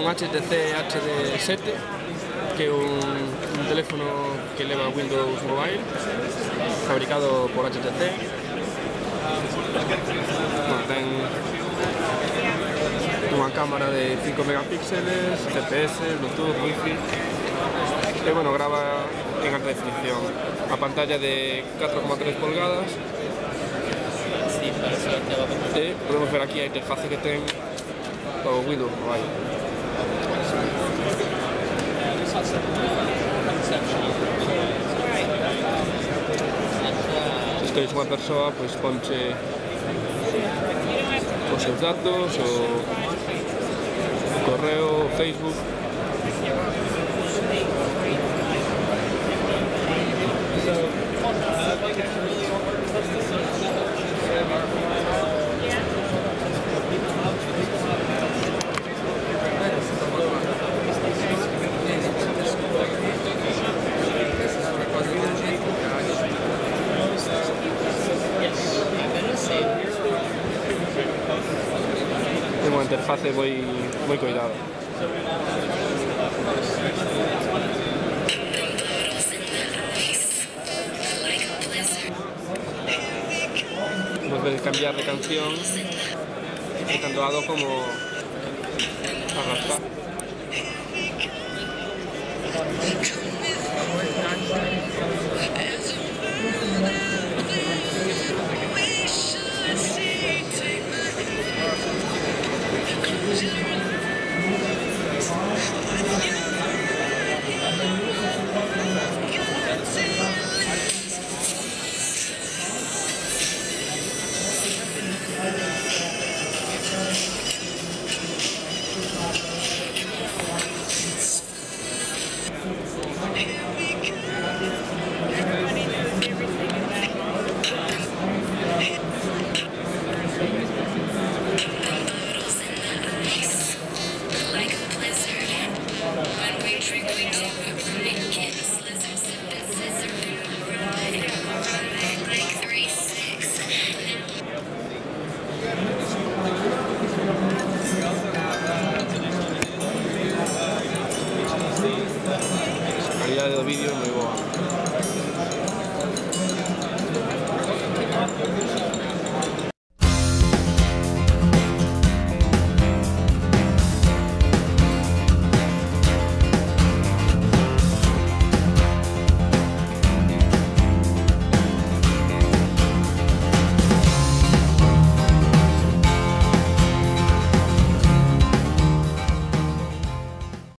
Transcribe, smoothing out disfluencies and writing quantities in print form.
un HTC HD7, que é un teléfono que leva Windows Mobile, fabricado por HTC. Bueno, ten unha cámara de 5 megapíxeles, GPS, Bluetooth, Wi-Fi, e bueno, grava en alta definición. A pantalla de 4,3 pulgadas, e podemos ver aquí a interface que ten o Windows Mobile. Se escoites unha persoa, pois ponche os seus datos, o correo, o Facebook. É unha interface moi cuidada. Podes cambiar de canción e tanto lado como arrastrar.